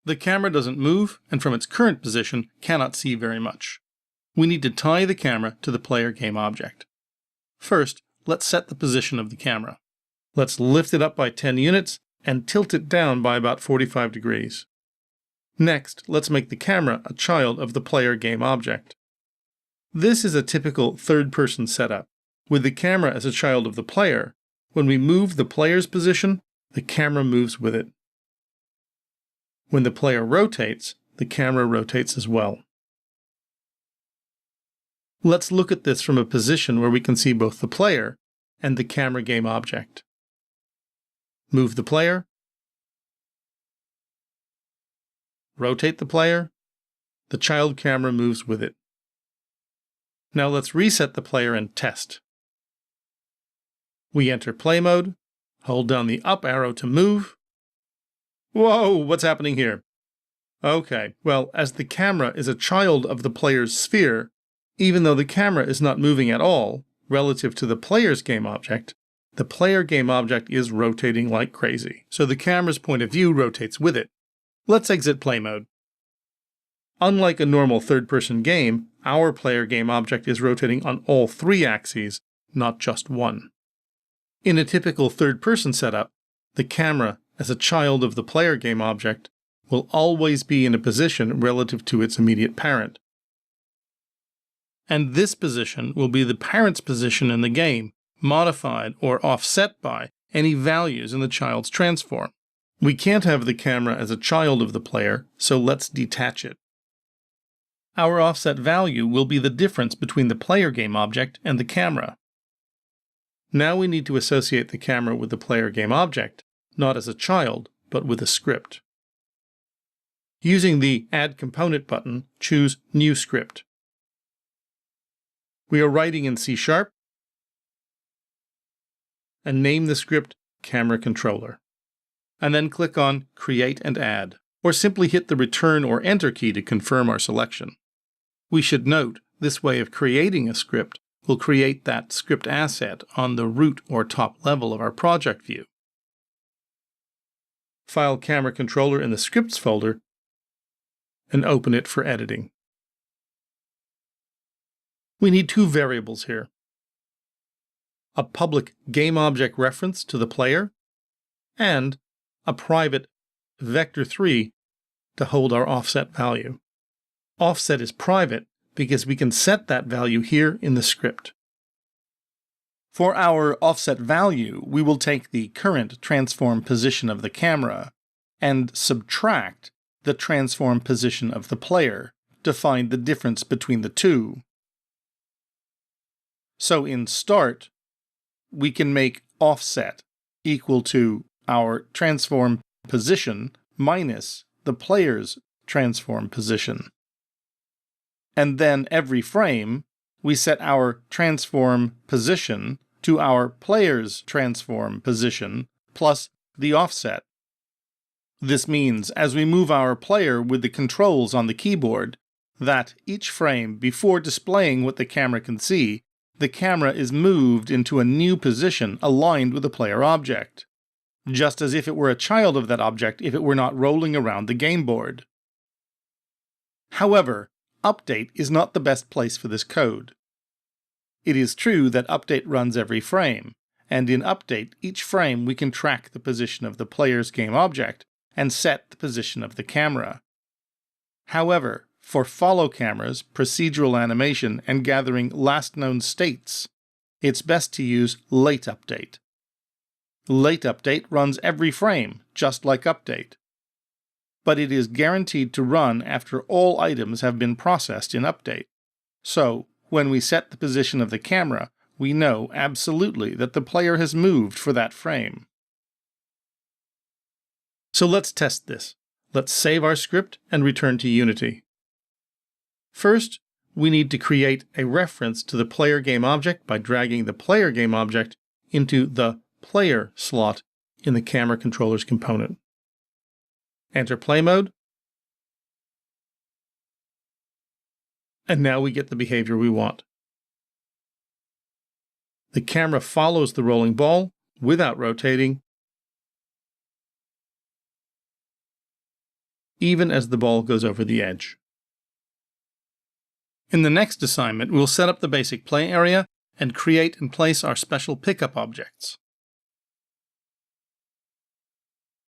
The camera doesn't move, and from its current position cannot see very much. We need to tie the camera to the player game object. First, let's set the position of the camera. Let's lift it up by 10 units and tilt it down by about 45 degrees. Next, let's make the camera a child of the player game object. This is a typical third-person setup. With the camera as a child of the player, when we move the player's position, the camera moves with it. When the player rotates, the camera rotates as well. Let's look at this from a position where we can see both the player and the camera game object. Move the player, rotate the player, the child camera moves with it. Now let's reset the player and test. We enter play mode, hold down the up arrow to move. Whoa, what's happening here? Okay, well, as the camera is a child of the player's sphere, even though the camera is not moving at all relative to the player's game object, the player game object is rotating like crazy, so the camera's point of view rotates with it. Let's exit play mode. Unlike a normal third-person game, our player game object is rotating on all three axes, not just one. In a typical third-person setup, the camera, as a child of the player game object, will always be in a position relative to its immediate parent. And this position will be the parent's position in the game, modified or offset by any values in the child's transform. We can't have the camera as a child of the player, so let's detach it. Our offset value will be the difference between the player game object and the camera. Now we need to associate the camera with the player game object, not as a child, but with a script. Using the Add Component button, choose New Script. We are writing in C# and name the script Camera Controller. And then click on Create and Add, or simply hit the Return or Enter key to confirm our selection. We should note, this way of creating a script will create that script asset on the root or top level of our project view. File Camera Controller in the Scripts folder and open it for editing. We need two variables here: a public GameObject reference to the player and a private vector3 to hold our offset value. Offset is private because we can set that value here in the script. For our offset value, we will take the current transform position of the camera and subtract the transform position of the player to find the difference between the two. So in start, we can make offset equal to our transform position minus the player's transform position. And then every frame, we set our transform position to our player's transform position plus the offset. This means, as we move our player with the controls on the keyboard, that each frame, before displaying what the camera can see, the camera is moved into a new position aligned with the player object, just as if it were a child of that object if it were not rolling around the game board. However, Update is not the best place for this code. It is true that Update runs every frame, and in Update, each frame we can track the position of the player's game object and set the position of the camera. However, for follow cameras, procedural animation, and gathering last known states, it's best to use Late Update. Late Update runs every frame, just like Update, but it is guaranteed to run after all items have been processed in Update. So, when we set the position of the camera, we know absolutely that the player has moved for that frame. So let's test this. Let's save our script and return to Unity. First, we need to create a reference to the player game object by dragging the player game object into the player slot in the camera controller's component. Enter play mode. And now we get the behavior we want. The camera follows the rolling ball without rotating, even as the ball goes over the edge. In the next assignment, we'll set up the basic play area and create and place our special pickup objects.